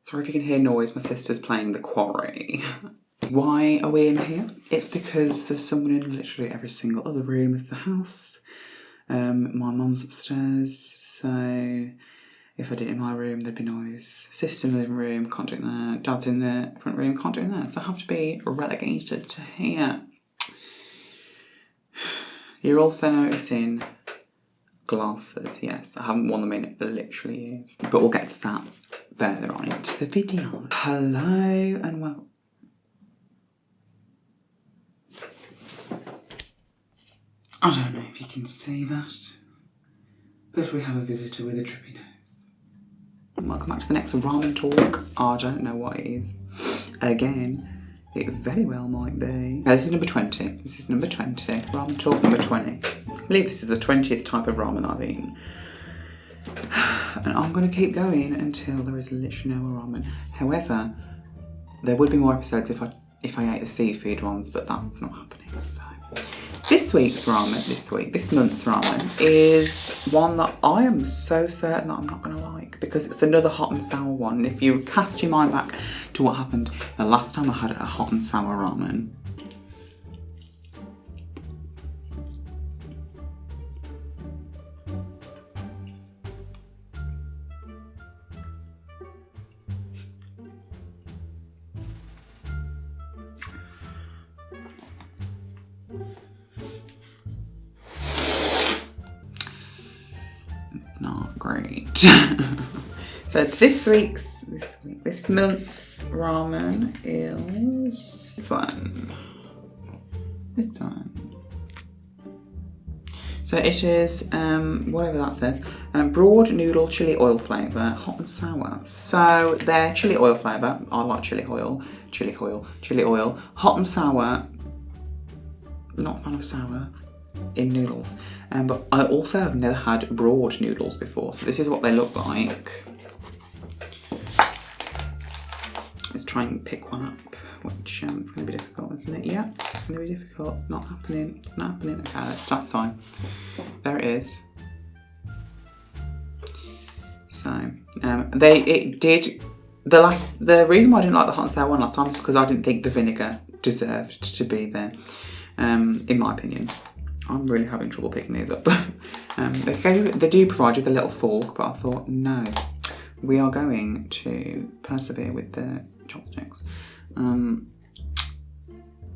Sorry if you can hear noise, my sister's playing the quarry. Why are we in here? It's because there's someone in literally every single other room of the house. My mum's upstairs, so if I did it in my room, there'd be noise. Sister's in the living room, can't do it there. Dad's in the front room, can't do it there. So I have to be relegated to here. You're also noticing glasses, yes. I haven't worn them in literally years. But we'll get to that further on into the video. Hello and welcome. I don't know if you can see that, but we have a visitor with a drippy nose. Welcome back to the next ramen talk. I don't know what it is. Again, it very well might be. No, this is number 20. This is number 20. Ramen talk number 20. I believe this is the 20th type of ramen I've eaten. And I'm going to keep going until there is literally no more ramen. However, there would be more episodes if I ate the seafood ones, but that's not happening. So this month's ramen is one that I am so certain that I'm not going to like, because it's another hot and sour one. And if you cast your mind back to what happened the last time I had a hot and sour ramen, not great. So this month's ramen is this one. So it is whatever that says, broad noodle chili oil flavour, hot and sour. So their chili oil flavour, I like chili oil, hot and sour. Not a fan of sour in noodles, but I also have never had broad noodles before, so this is what they look like. Let's try and pick one up, which it's going to be difficult, isn't it? Yeah, it's going to be difficult. It's not happening. Okay, that's fine. There it is. So the reason why I didn't like the hot and sour one last time is because I didn't think the vinegar deserved to be there, in my opinion. I'm really having trouble picking these up. They do provide you with a little fork, but I thought, no, we are going to persevere with the chopsticks.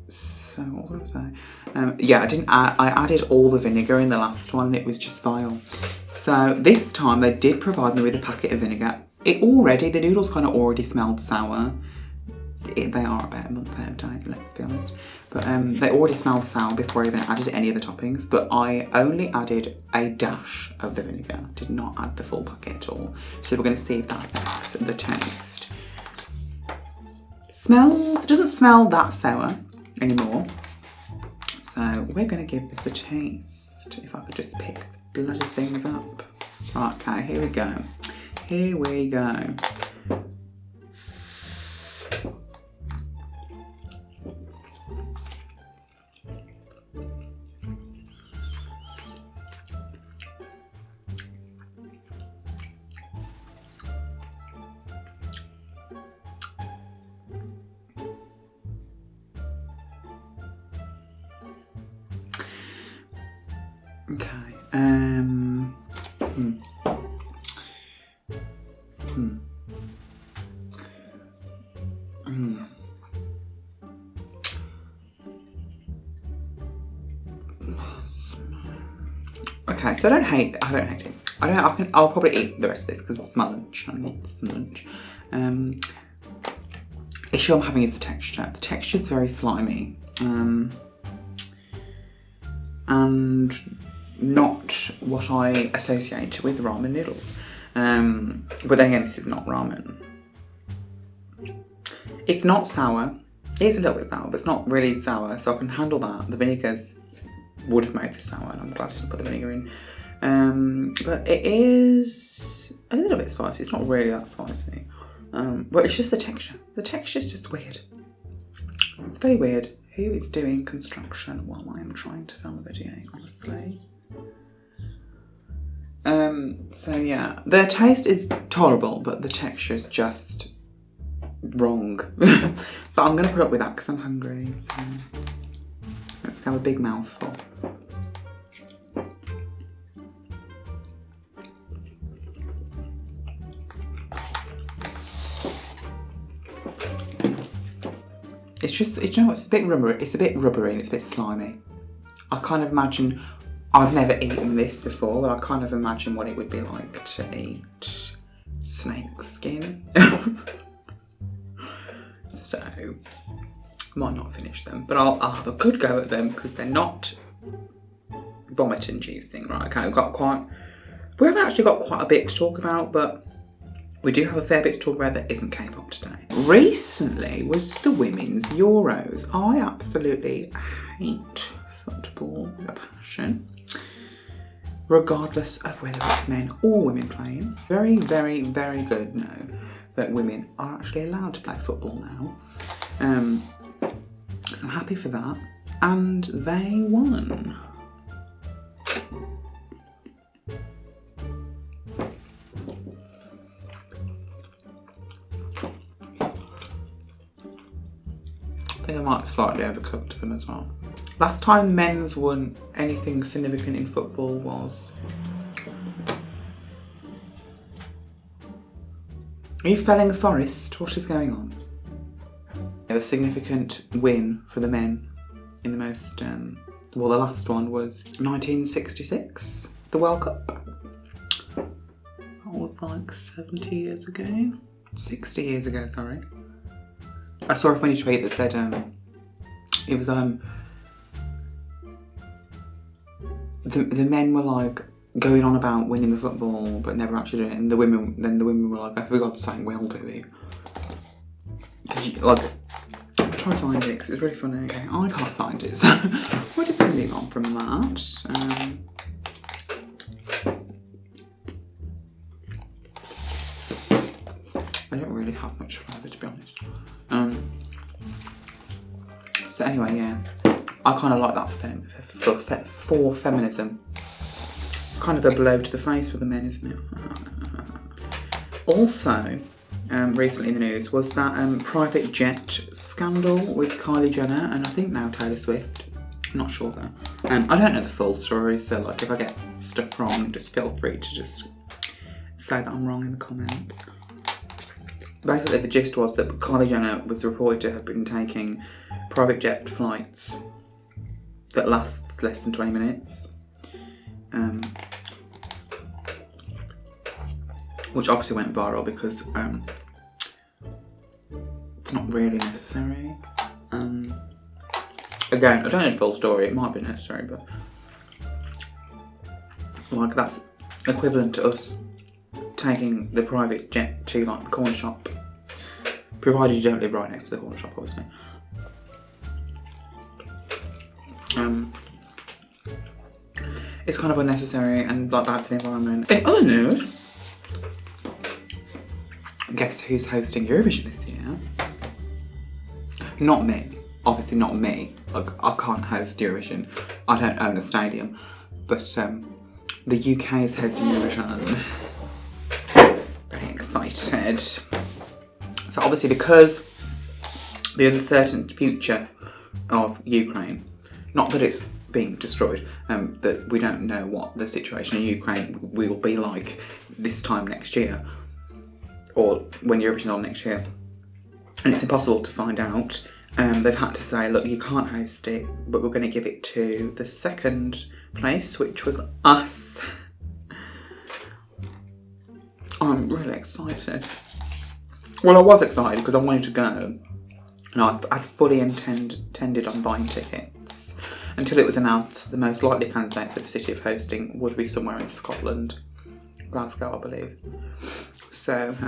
So what was I going to say? Yeah, I added all the vinegar in the last one and it was just vile. So this time they did provide me with a packet of vinegar. The noodles kind of already smelled sour. They are about a month out of date, let's be honest. But they already smelled sour before I even added any of the toppings. But I only added a dash of the vinegar. Did not add the full packet at all. So we're going to see if that affects the taste. It doesn't smell that sour anymore. So we're going to give this a taste. If I could just pick the bloody things up. Right, okay, here we go. Okay. Okay, so I don't hate it. I'll probably eat the rest of this because it's my lunch. I need some lunch. Issue I'm having is the texture. The texture's very slimy. And not what I associate with ramen noodles. But then again, this is not ramen. It's not sour. It is a little bit sour, but it's not really sour, so I can handle that. The vinegar would have made this sour, and I'm glad I didn't put the vinegar in. But it is a little bit spicy. It's not really that spicy. But it's just the texture. The texture's just weird. It's very weird. Who is doing construction while I am trying to film a video, honestly? So yeah, the taste is tolerable, but the texture is just wrong. But I'm going to put up with that because I'm hungry. So let's have a big mouthful. It's just, you know what, it's a bit rubbery, and it's a bit slimy. I kind of imagine, I've never eaten this before, but I kind of imagine what it would be like to eat snake skin. So, might not finish them, but I'll have a good go at them because they're not vomit inducing. Right, okay, we haven't actually got quite a bit to talk about, but we do have a fair bit to talk about that isn't K-pop today. Recently was the Women's Euros. I absolutely hate football with a passion, regardless of whether it's men or women playing. Very, very, very good now that women are actually allowed to play football now. So I'm happy for that. And they won. I think I might have slightly overcooked them as well. Last time men's won anything significant in football was... Are you felling a forest? What is going on? A significant win for the men in the most... well, the last one was 1966, the World Cup. That was like 70 years ago. 60 years ago, sorry. I saw a funny tweet that said it was the men were like going on about winning the football but never actually doing it, and the women were like, oh, for God's sake, we'll do it. Like, try to find it because it's really funny. Okay, I can't find it, so we're just moving on from that. I don't really have much flavour, to be honest. So anyway, yeah, I kind of like that for feminism. It's kind of a blow to the face for the men, isn't it? Also, recently in the news was that private jet scandal with Kylie Jenner and I think now Taylor Swift. I'm not sure though. I don't know the full story, so like if I get stuff wrong, just feel free to just say that I'm wrong in the comments. Basically, the gist was that Kylie Jenner was reported to have been taking private jet flights that lasts less than 20 minutes. Which obviously went viral because it's not really necessary. Again, I don't know the full story, it might be necessary, but like that's equivalent to us taking the private jet to like the corner shop, provided you don't live right next to the corner shop, obviously. It's kind of unnecessary and like bad for the environment. In other news, guess who's hosting Eurovision this year? Not me. Obviously not me. Like, I can't host Eurovision. I don't own a stadium. But the UK is hosting Eurovision. Very excited. So obviously because the uncertain future of Ukraine, not that it's being destroyed, that we don't know what the situation in Ukraine will be like this time next year, or when Eurovision is on next year, and it's impossible to find out. They've had to say, look, you can't host it, but we're going to give it to the second place, which was us. I'm really excited. Well, I was excited because I wanted to go, and I'd fully intended on buying tickets until it was announced the most likely candidate for the city of hosting would be somewhere in Scotland, Glasgow, I believe. So, it's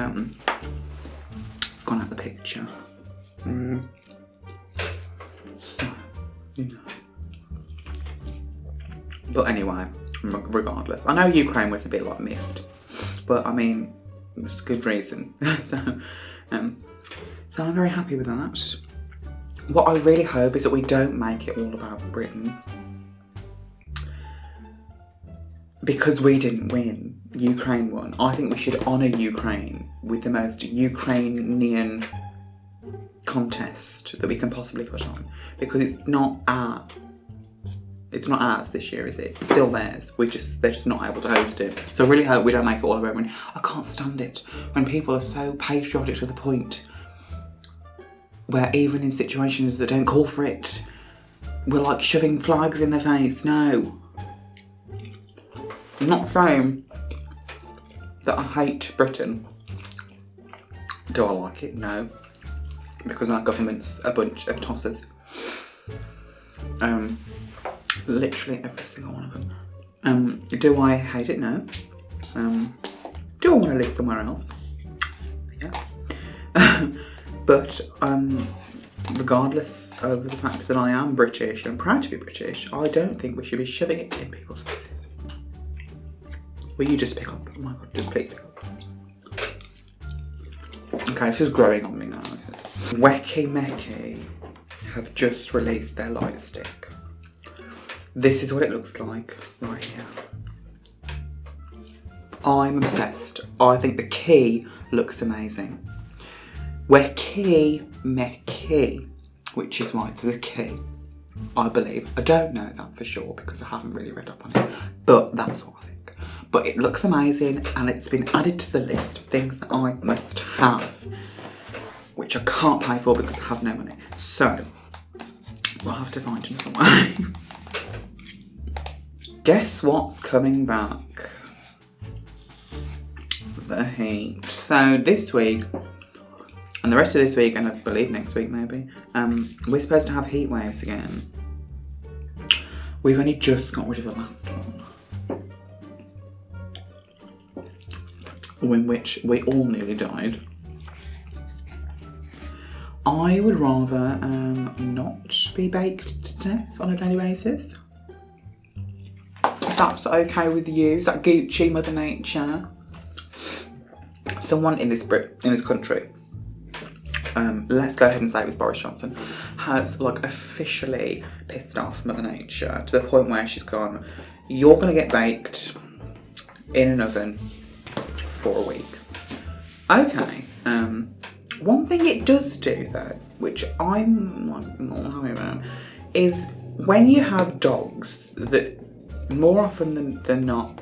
gone out the picture. So, you know. But anyway, regardless, I know Ukraine was a bit like miffed, but I mean, it's a good reason. So I'm very happy with that. What I really hope is that we don't make it all about Britain, because we didn't win. Ukraine won. I think we should honour Ukraine with the most Ukrainian contest that we can possibly put on, because it's not ours this year, is it? It's still theirs. They're just not able to host it. So I really hope we don't make it all about women. I can't stand it when people are so patriotic to the point where even in situations that don't call for it, we're like shoving flags in their face. No. I'm not saying that I hate Britain. Do I like it? No. Because our government's a bunch of tossers. Literally every single one of them. Do I hate it? No. Do I want to live somewhere else? Yeah. But regardless of the fact that I am British and proud to be British, I don't think we should be shoving it in people's faces. Will you just pick up? Oh my god, just please pick up. Okay, this is growing on me now. WEKI MEKI have just released their Lightstick. This is what it looks like right here. I'm obsessed. I think the key looks amazing. WEKI MEKI, which is why it's a key, I believe. I don't know that for sure because I haven't really read up on it, but that's what I think. But it looks amazing and it's been added to the list of things that I must have, which I can't pay for because I have no money. So, we'll have to find another way. Guess what's coming back? The heat. So this week, and the rest of this week, and I believe next week maybe, we're supposed to have heat waves again. We've only just got rid of the last one, in which we all nearly died. I would rather not be baked to death on a daily basis. If that's okay with you, is that Gucci, Mother Nature? Someone in this country, let's go ahead and say it was Boris Johnson, has like officially pissed off Mother Nature to the point where she's gone, you're gonna get baked in an oven for a week. Okay, one thing it does do though, which I'm like not happy about, is when you have dogs that more often than not,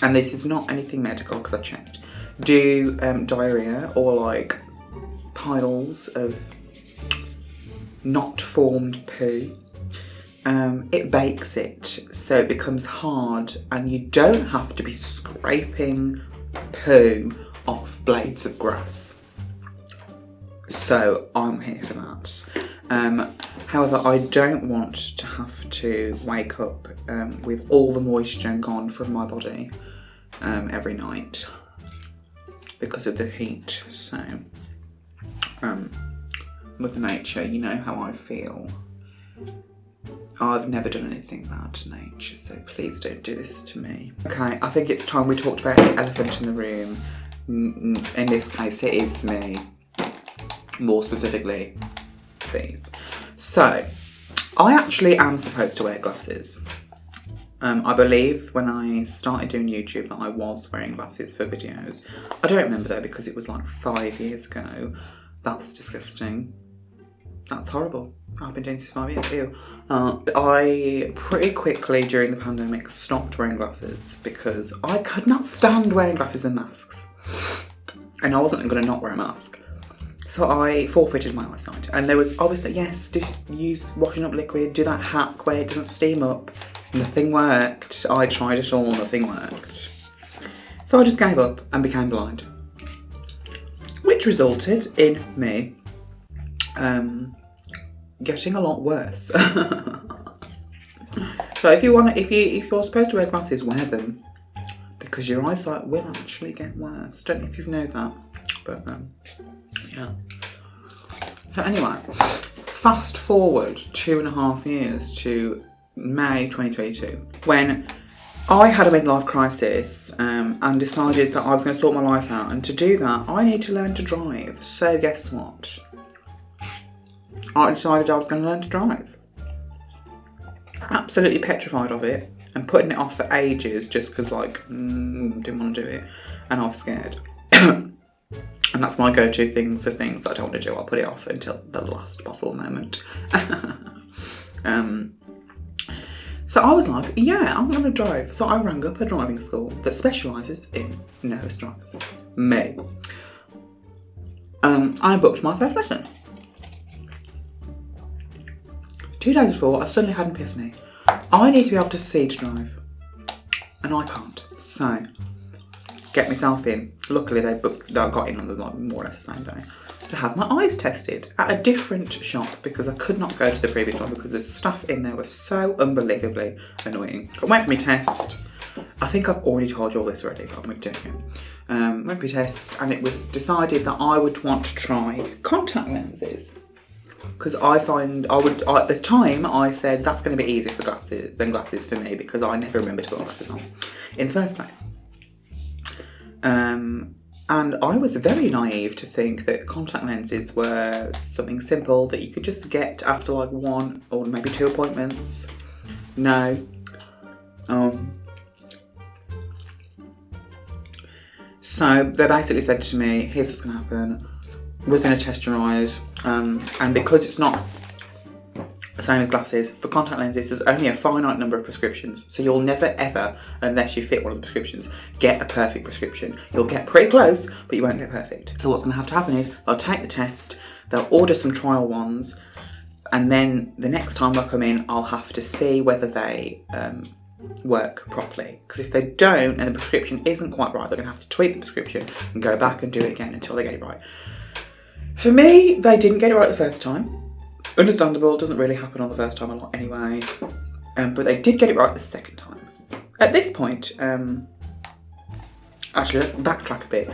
and this is not anything medical because I checked, do diarrhea or like piles of not formed poo, it bakes it so it becomes hard and you don't have to be scraping poo off blades of grass. So I'm here for that. However, I don't want to have to wake up with all the moisture gone from my body every night because of the heat. So, Mother Nature, you know how I feel. I've never done anything bad to nature, so please don't do this to me. Okay, I think it's time we talked about the elephant in the room. In this case, it is me. More specifically, these. So, I actually am supposed to wear glasses. I believe when I started doing YouTube that I was wearing glasses for videos. I don't remember though because it was like 5 years ago. That's disgusting. That's horrible. I've been doing this for 5 years, ew. I pretty quickly during the pandemic stopped wearing glasses because I could not stand wearing glasses and masks. And I wasn't going to not wear a mask. So I forfeited my eyesight. And there was obviously, yes, just use washing up liquid, do that hack where it doesn't steam up. Nothing worked. I tried it all, nothing worked. So I just gave up and became blind. Which resulted in me getting a lot worse. So if you're supposed to wear glasses, wear them. Because your eyesight will actually get worse. Don't know if you know that. But yeah. So anyway, fast forward 2.5 years to May 2022, when I had a midlife crisis and decided that I was going to sort my life out, and to do that I need to learn to drive. So guess what? I decided I was going to learn to drive. Absolutely petrified of it and putting it off for ages just because like, didn't want to do it and I was scared. And that's my go-to thing for things that I don't want to do. I'll put it off until the last possible moment. So I was like, yeah, I'm going to drive. So I rang up a driving school that specialises in nervous drivers. Me. I booked my first lesson. 2 days before, I suddenly had an epiphany. I need to be able to see to drive. And I can't. So, get myself in. Luckily, I got in on the more or less the same day to have my eyes tested at a different shop because I could not go to the previous one because the staff in there was so unbelievably annoying. I went for my test. I think I've already told you all this already, but I'm going to do it again. Went for my test, and it was decided that I would want to try contact lenses because I find at the time I said that's going to be easier for glasses for me because I never remember to put my glasses on in the first place. And I was very naive to think that contact lenses were something simple that you could just get after like 1 or maybe 2 appointments. No. So they basically said to me, here's what's going to happen. We're going to test your eyes. And because it's not the same as glasses, for contact lenses, there's only a finite number of prescriptions. So you'll never ever, unless you fit one of the prescriptions, get a perfect prescription. You'll get pretty close, but you won't get perfect. So what's going to have to happen is they'll take the test, they'll order some trial ones, and then the next time I come in, I'll have to see whether they work properly. Because if they don't and the prescription isn't quite right, they're going to have to tweak the prescription and go back and do it again until they get it right. For me, they didn't get it right the first time. Understandable, doesn't really happen on the first time a lot anyway. But they did get it right the second time. At this point, actually let's backtrack a bit.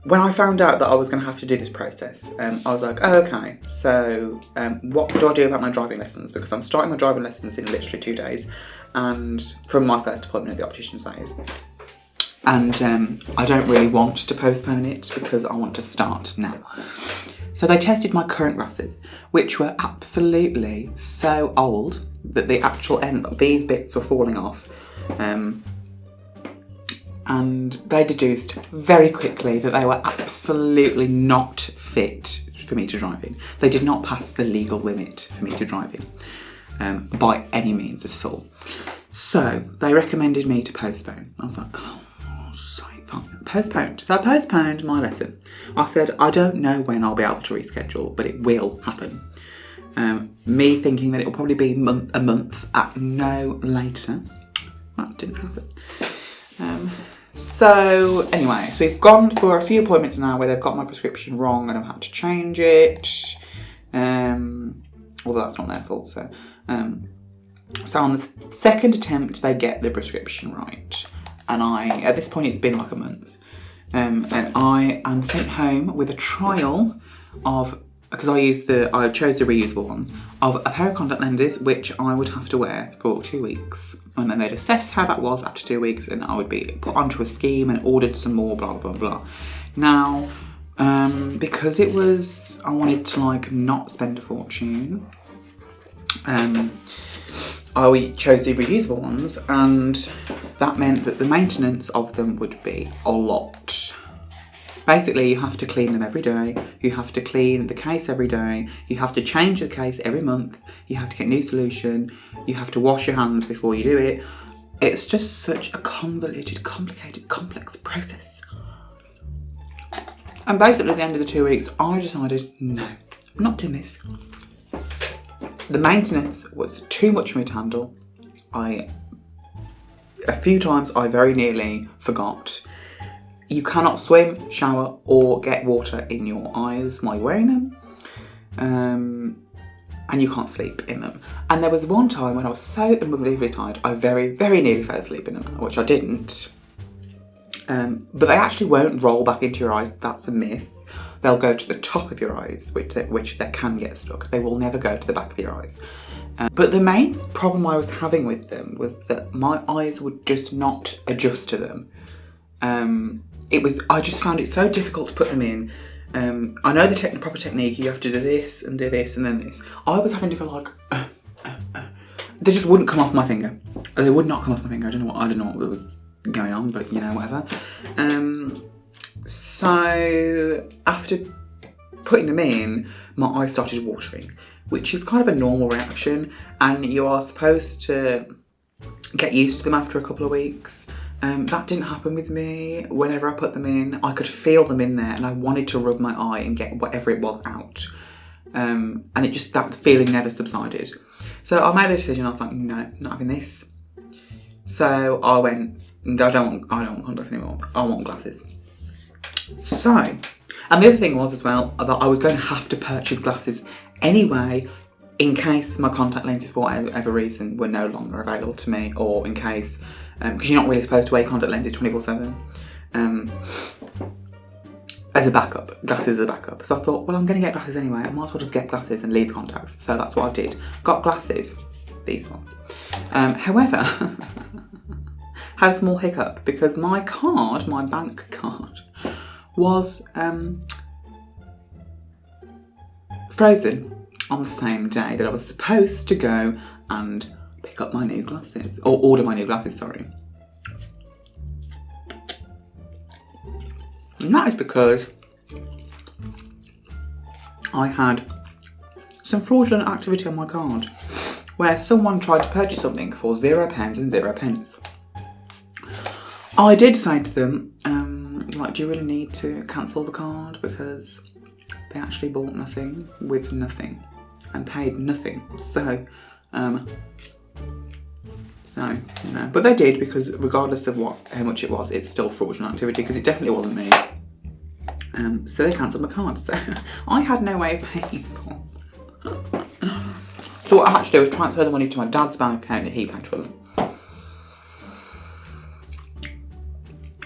When I found out that I was going to have to do this process, I was like, oh, okay, so what do I do about my driving lessons? Because I'm starting my driving lessons in literally 2 days, and from my first appointment at the optician's, that is. And I don't really want to postpone it because I want to start now. So they tested my current glasses, which were absolutely so old that the actual end, these bits were falling off. And they deduced very quickly that they were absolutely not fit for me to drive in. They did not pass the legal limit for me to drive in by any means at all. So they recommended me to postpone. I was like, oh, sorry, fine. Postponed. So I postponed my lesson. I said, I don't know when I'll be able to reschedule, but it will happen. Me thinking that it will probably be a month at no later. That didn't happen. So anyway, so we've gone for a few appointments now where they've got my prescription wrong and I've had to change it. Although that's not their fault. So on the second attempt, they get the prescription right. And at this point, it's been like a month. And I am sent home with a trial of, because I chose the reusable ones, of a pair of contact lenses, which I would have to wear for 2 weeks. And then they'd assess how that was after 2 weeks, and I would be put onto a scheme and ordered some more, blah, blah, blah. Now, because I wanted to like not spend a fortune, I chose the reusable ones, and that meant that the maintenance of them would be a lot. Basically, you have to clean them every day, you have to clean the case every day, you have to change the case every month, you have to get new solution, you have to wash your hands before you do it. It's just such a convoluted, complicated, complex process. And basically at the end of the 2 weeks, I decided, no, I'm not doing this. The maintenance was too much for me to handle. A few times I very nearly forgot. You cannot swim, shower, or get water in your eyes while you're wearing them. And you can't sleep in them. And there was one time when I was so unbelievably tired, I very, very nearly fell asleep in them, which I didn't. But they actually won't roll back into your eyes. That's a myth. They'll go to the top of your eyes, which they can get stuck. They will never go to the back of your eyes. But the main problem I was having with them was that my eyes would just not adjust to them. I just found it so difficult to put them in. I know the proper technique, you have to do this and then this. I was having to go like, they just wouldn't come off my finger. They would not come off my finger. I don't know what was going on, but you know, whatever. So after putting them in, my eyes started watering, which is kind of a normal reaction, and you are supposed to get used to them after a couple of weeks. That didn't happen with me. Whenever I put them in, I could feel them in there, and I wanted to rub my eye and get whatever it was out. And that feeling never subsided. So I made a decision. I was like, no, not having this. So I went, I don't want contacts anymore. I want glasses. So, and the other thing was as well that I was going to have to purchase glasses anyway, in case my contact lenses for whatever reason were no longer available to me, or in case, because you're not really supposed to wear contact lenses 24/7, as a backup, glasses as a backup. So I thought, well, I'm going to get glasses anyway, I might as well just get glasses and leave the contacts. So that's what I did. Got glasses, these ones. However, had a small hiccup because my bank card, was frozen on the same day that I was supposed to go and pick up my new glasses, or order my new glasses, sorry. And that is because I had some fraudulent activity on my card where someone tried to purchase something for £0 and 0 pence. I did say to them, like, do you really need to cancel the card, because they actually bought nothing with nothing and paid nothing. So, but they did, because regardless of how much it was, it's still fraudulent activity, because it definitely wasn't me. So they cancelled my card. So I had no way of paying for. So what I had to do was transfer the money to my dad's bank account and he paid for them.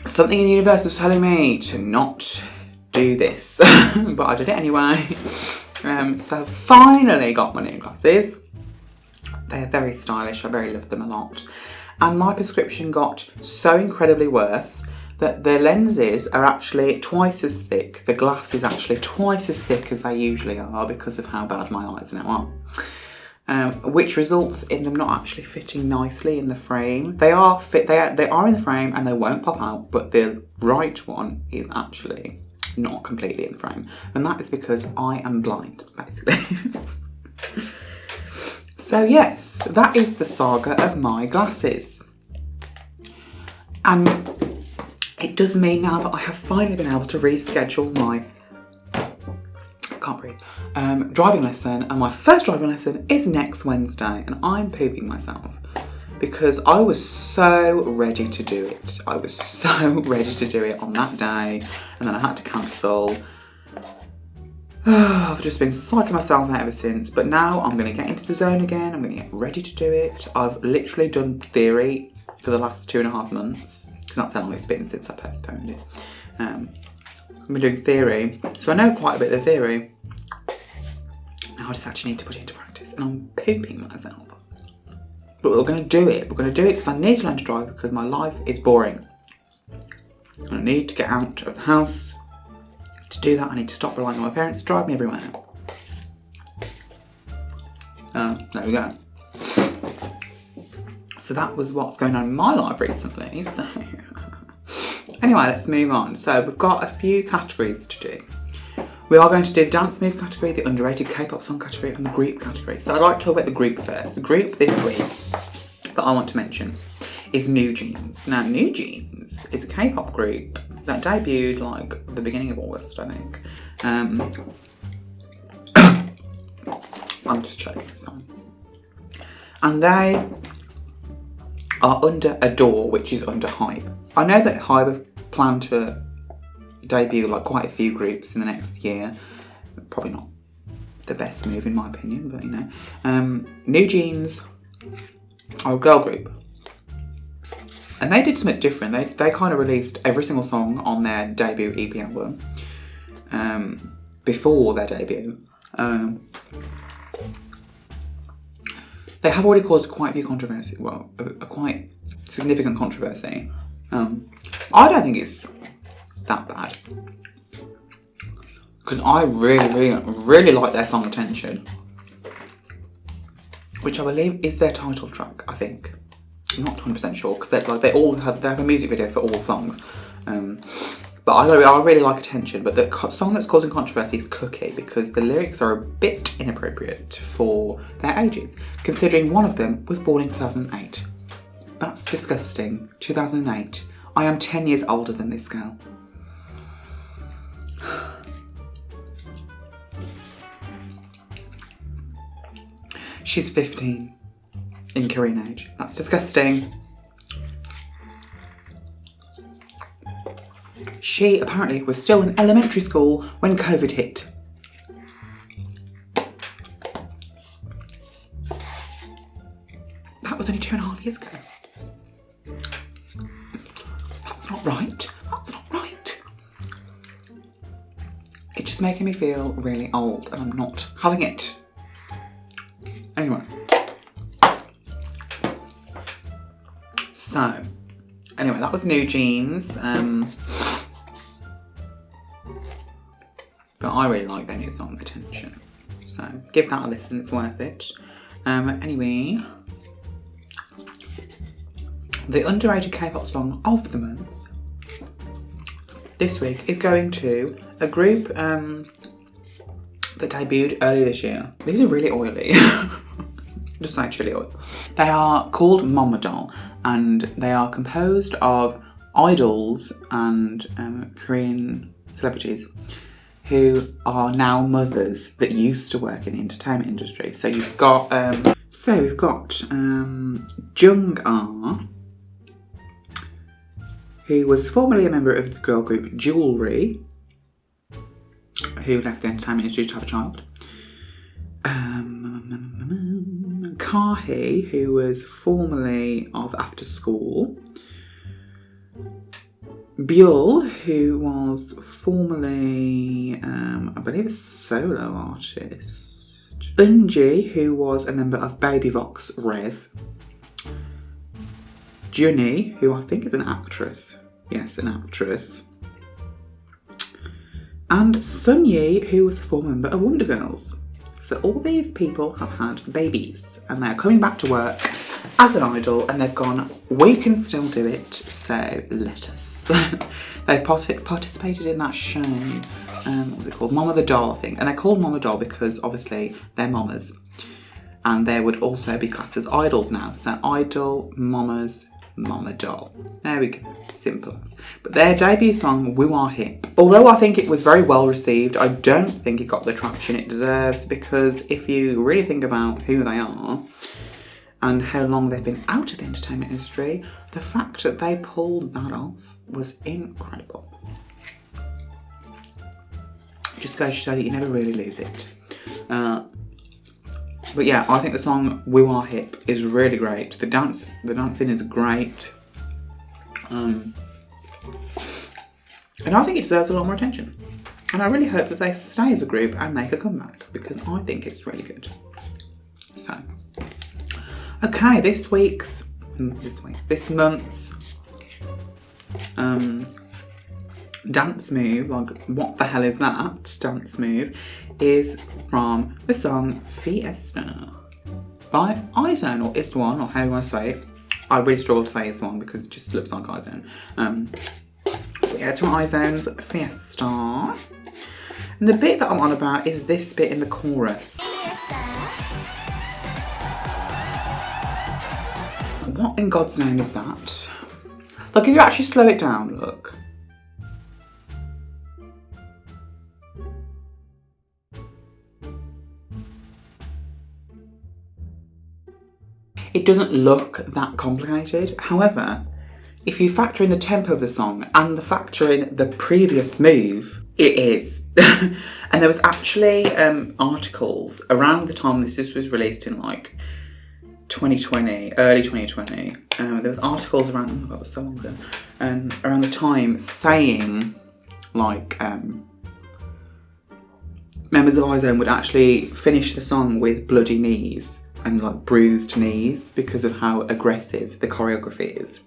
Something in the universe was telling me to not do this, but I did it anyway. So finally got my new glasses. They're very stylish, I very love them a lot. And my prescription got so incredibly worse that the lenses are actually twice as thick. The glass is actually twice as thick as they usually are because of how bad my eyes now are. Which results in them not actually fitting nicely in the frame. They are in the frame and they won't pop out, but the right one is actually not completely in the frame. And that is because I am blind, basically. So yes, that is the saga of my glasses. And it does mean now that I have finally been able to reschedule my driving lesson, and my first driving lesson is next Wednesday, and I'm pooping myself because I was so ready to do it. I was so ready to do it on that day, and then I had to cancel. I've just been psyching myself out ever since, but now I'm going to get into the zone again. I'm going to get ready to do it. I've literally done theory for the last 2.5 months, because that's how long it's been since I postponed it. I've been doing theory, so I know quite a bit of the theory. Now I just actually need to put it into practice, and I'm pooping myself. But we're going to do it. We're going to do it because I need to learn to drive, because my life is boring. And I need to get out of the house. To do that, I need to stop relying on my parents to drive me everywhere. There we go. So that was what's going on in my life recently. So anyway, let's move on. So we've got a few categories to do. We are going to do the dance move category, the underrated K-pop song category, and the group category. So I'd like to talk about the group first. The group this week that I want to mention is NewJeans. Now, NewJeans is a K-pop group that debuted like the beginning of August, I think. I'm just checking this on. And they are under Adore, which is under Hype. I know that Hype have planned to debut like quite a few groups in the next year. Probably not the best move in my opinion, but you know. NewJeans are a girl group. And they did something different. They kind of released every single song on their debut EP album before their debut. They have already caused quite a few controversy. Well, a quite significant controversy. I don't think it's that bad, because I really like their song Attention, which I believe is their title track. I think. I'm not 100% sure, because they have a music video for all songs, But I really like Attention, but the song that's causing controversy is Cookie, because the lyrics are a bit inappropriate for their ages, considering one of them was born in 2008. That's disgusting. 2008. I am 10 years older than this girl. She's 15 in Korean age. That's disgusting. She apparently was still in elementary school when COVID hit. That was only 2.5 years ago. That's not right. That's not right. It's just making me feel really old, and I'm not having it. Anyway. So, anyway, that was NewJeans. But I really like their new song, Attention. So, give that a listen, it's worth it. Anyway, the underrated K-pop song of the month this week is going to a group that debuted earlier this year. These are really oily. Just like chili oil. They are called Mama Doll, and they are composed of idols and Korean celebrities who are now mothers that used to work in the entertainment industry. So you've got, we've got Jung Ah, who was formerly a member of the girl group Jewelry, who left the entertainment industry to have a child. Kahi, who was formerly of After School. Byul, who was formerly, I believe, a solo artist. Eunji, who was a member of Baby Vox Rev. Junhee, who I think is an actress. Yes, an actress. And Sunyi, who was a former member of Wonder Girls. So all these people have had babies, and they're coming back to work as an idol, and they've gone, we can still do it, so let us. They participated in that show, what was it called? Mama the Doll, I think. And they're called Mama Doll because obviously they're mamas. And they would also be classed as idols now. So idol, mamas, Mama Doll. There we go. Simple as. But their debut song, We Are Hip. Although I think it was very well received, I don't think it got the traction it deserves, because if you really think about who they are and how long they've been out of the entertainment industry, the fact that they pulled that off was incredible. Just goes to show that you never really lose it. But yeah, I think the song We Are Hip is really great. The dancing is great. And I think it deserves a lot more attention. And I really hope that they stay as a group and make a comeback, because I think it's really good. So, okay, this month's dance move, like what the hell is that dance move, is from the song Fiesta by iZone, or It's1, or how you want to say it. I really struggle to say It's1 because it just looks like iZone. Yeah, it's from iZone's Fiesta. And the bit that I'm on about is this bit in the chorus. What in God's name is that? Like, if you actually slow it down, look. It doesn't look that complicated. However, if you factor in the tempo of the song and the factor in the previous move, it is. And there was actually articles around the time this was released in like 2020, early 2020. There was articles around, oh my God, it was so long ago, around the time saying like members of iZone would actually finish the song with bloody knees and like bruised knees because of how aggressive the choreography is.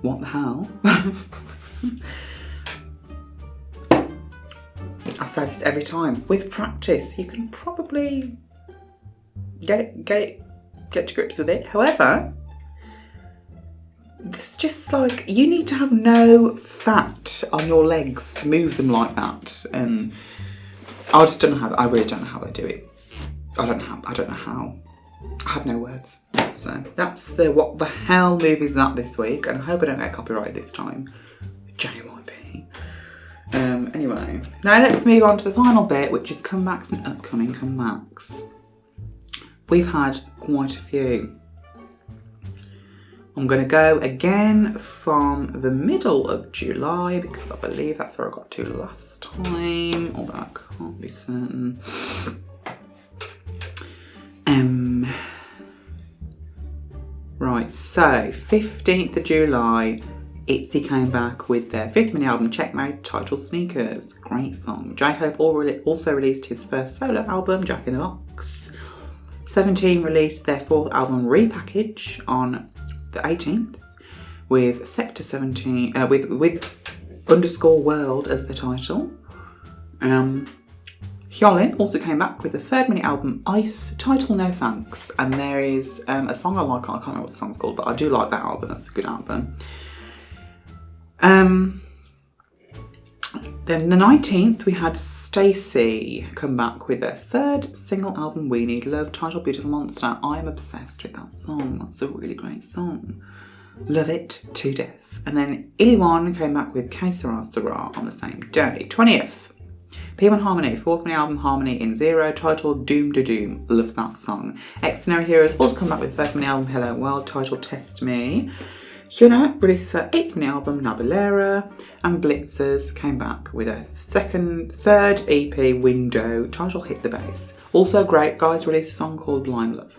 What the hell? I say this every time. With practice, you can probably get to grips with it. However, It's just like, you need to have no fat on your legs to move them like that. And I just don't know how, I really don't know how they do it. I don't know how. I have no words. So that's the what the hell movies that this week. And I hope I don't get copyrighted this time. JYP. Anyway, now let's move on to the final bit, which is comebacks and upcoming comebacks. We've had quite a few. I'm going to go again from the middle of July because I believe that's where I got to last time, although I can't be certain. Right, so 15th of July, ITZY came back with their 5th mini album Checkmate, titled Sneakers. Great song. J-Hope also released his first solo album, Jack in the Box. 17 released their 4th album Repackage on the 18th, with Sector 17 with underscore world as the title. Hyolyn also came back with the 3rd mini album Ice, title No Thanks, and there is a song I like. I can't remember what the song's called, but I do like that album. That's a good album. Then the 19th, we had Stacey come back with their 3rd single album, We Need Love, titled Beautiful Monster. I am obsessed with that song. That's a really great song. Love it to death. And then Iliwan came back with Que Sera Sera on the same day. 20th, P1 Harmony, 4th mini album Harmony in Zero, titled Doom to Doom. Love that song. Extraordinary Heroes also come back with 1st mini album Hello World, titled Test Me. Hyuna releases her 8th mini album Nabulera, and Blitzers came back with a 3rd EP Window, titled Hit the Bass. Also Great Guys released a song called Blind Love.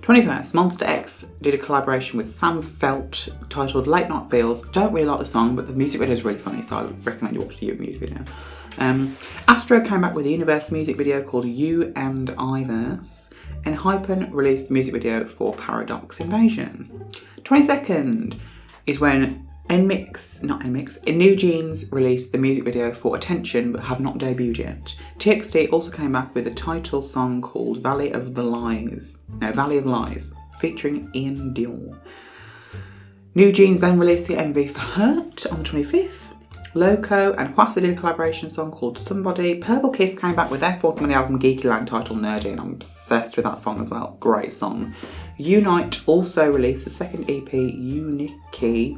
21st, Monster X did a collaboration with Sam Felt titled Late Night Feels. Don't really like the song, but the music video is really funny, so I would recommend you watch the music video. Astro came back with a Universe music video called You and I Verse, and Hypen released the music video for Paradox Invasion. 22nd is when NewJeans released the music video for Attention but have not debuted yet. TXT also came back with a title song called Valley of Lies, featuring Ian Dior. NewJeans then released the MV for Hurt on the 25th. Loco and Hwasa did a collaboration song called Somebody. Purple Kiss came back with their 4th mini album Geeky Land, titled Nerdy, and I'm obsessed with that song as well. Great song. Unite also released the 2nd EP Uniki.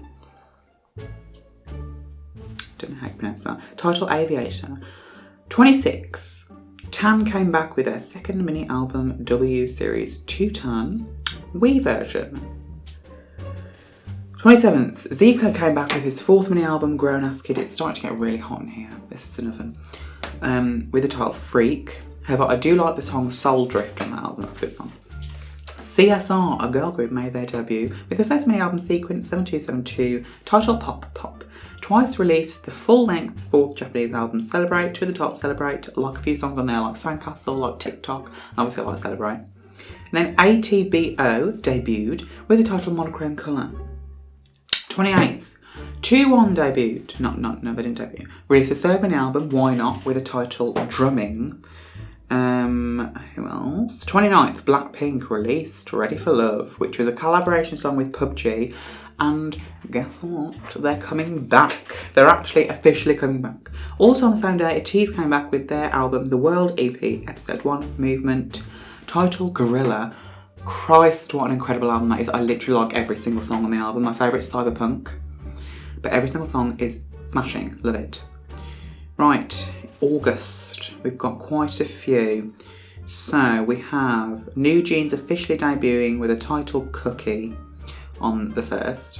Don't know how you pronounce that. Title Aviator. 26. Tan came back with their 2nd mini album W Series 2-Turn Wii version. 27th, Zico came back with his 4th mini album Grown Ass Kid. It's starting to get really hot in here. This is another one. With the title Freak. However, I do like the song Soul Drift on that album. That's a good song. CSR, a girl group, made their debut with the 1st mini album Sequence 7272, titled Pop Pop. Twice released the full-length 4th Japanese album Celebrate, To the Top Celebrate. Like a few songs on there like Sandcastle, like TikTok, and obviously I like Celebrate. And then ATBO debuted with the title Monochrome Colour. 28th, 2-1 debuted. No, they didn't debut. Released the 3rd mini album, Why Not, with the title Drumming. Who else? 29th, Blackpink released Ready for Love, which was a collaboration song with PUBG. And guess what? They're coming back. They're actually officially coming back. Also on the same day, ATEEZ came back with their album The World EP, Episode 1, Movement, titled Gorilla. Christ, what an incredible album that is. I literally like every single song on the album. My favourite is Cyberpunk, but every single song is smashing. Love it. Right, August. We've got quite a few. So we have NewJeans officially debuting with a title Cookie on the 1st.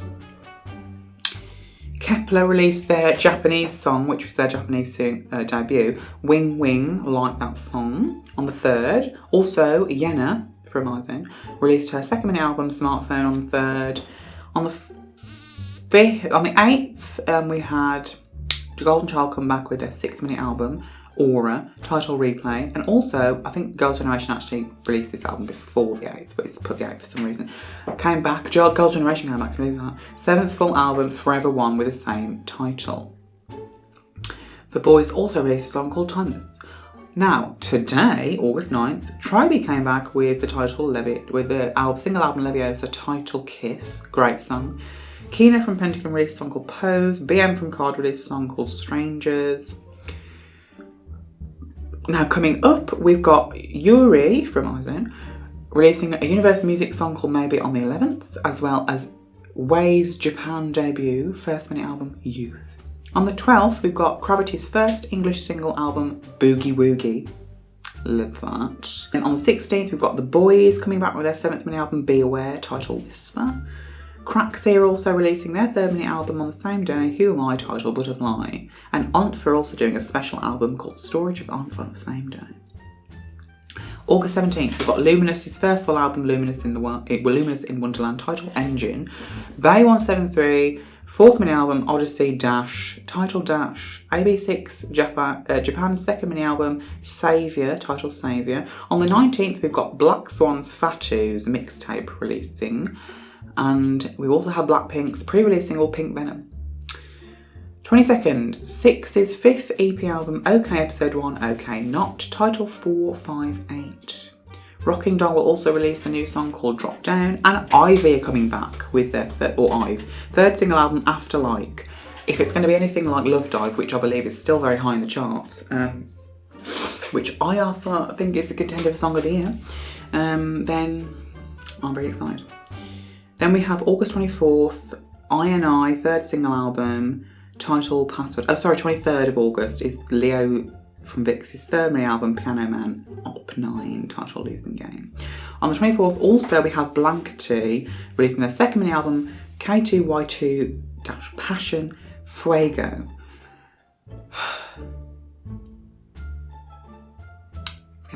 Kepler released their Japanese song, which was their Japanese debut, Wing Wing, like that song, on the 3rd. Also, Yena from Amazon released her 2nd mini album Smartphone on the 3rd. On the 8th, we had Golden Child come back with their 6th mini album Aura, title Replay, and also I think Girl Generation actually released this album before the 8th, but it's put the 8th for some reason. Came back, Girl Generation came back, can you believe that? 7th full album Forever One with the same title. The Boys also released a song called Timeless. Now, today, August 9th, Tribe came back with the title single album Leviosa, title Kiss, great song. Kino from Pentagon released a song called Pose. BM from Card released a song called Strangers. Now coming up, we've got Yuri from Izone releasing a Universal Music song called Maybe on the 11th, as well as Wei's Japan debut, first mini album, Youth. On the 12th, we've got Gravity's first English single album, Boogie Woogie. Love that. And on the 16th, we've got The Boys coming back with their 7th mini album, Be Aware, titled Whisper. Cracksy are also releasing their 3rd mini album on the same day, Who Am I, titled Butterfly. And ONF are also doing a special album called Storage of ONF on the same day. August 17th, we've got Luminous's first full album, Luminous in Wonderland, titled Engine. Bay 173, 4th mini album, Odyssey Dash, titled Dash. AB6 Japan's 2nd mini album, Saviour, titled Saviour. On the 19th, we've got Black Swan's Fatu's mixtape releasing. And we also have Blackpink's pre-releasing single Pink Venom. 22nd, Six's 5th EP album, OK Episode 1, OK Not, title 458. Rocking Doll will also release a new song called Drop Down, and Ivy are coming back with their third single album, After Like. If it's going to be anything like Love Dive, which I believe is still very high in the charts, which I also think is a contender for Song of the Year, then I'm very excited. Then we have August 24th, I&I, 3rd single album, title Password. 23rd of August is Leo from Vix's 3rd mini album, Piano Man, Op 9, titled Losing Game. On the 24th, also we have Blankety releasing their 2nd mini album, K2Y2-Passion Fuego.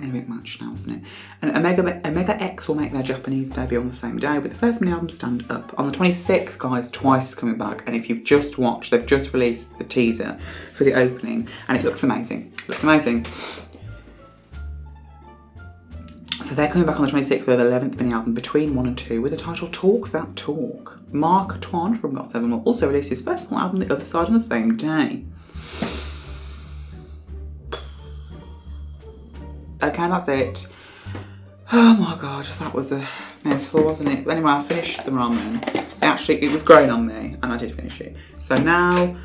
A bit much now, isn't it? And Omega X will make their Japanese debut on the same day with the 1st mini album, Stand Up. On the 26th, guys, Twice is coming back, and if you've just watched, they've just released the teaser for the opening, and it looks amazing. It looks amazing. So they're coming back on the 26th with their 11th mini album, Between 1 and 2, with the title Talk That Talk. Mark Twain from GOT7 will also release his first full album, The Other Side, on the same day. Okay, that's it. Oh my god, that was a mouthful, wasn't it? But anyway, I finished the ramen. It was growing on me, and I did finish it. So now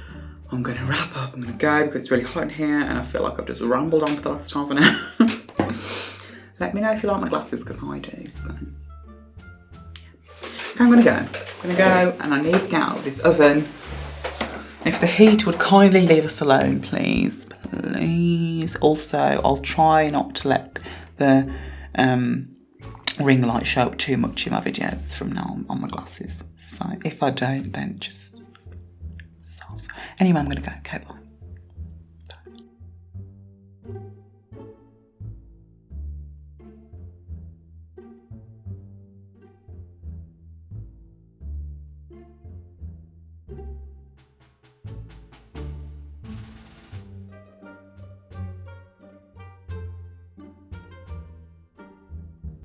I'm going to wrap up. I'm going to go because it's really hot in here, and I feel like I've just rambled on for the last half an hour. Let me know if you like my glasses, because I do. So okay, I'm going to go, and I need to get out of this oven. If the heat would kindly leave us alone, please. Please. Also, I'll try not to let the ring light show up too much in my videos from now on my glasses. So if I don't, then just... Anyway, I'm going to go. Okay, bye.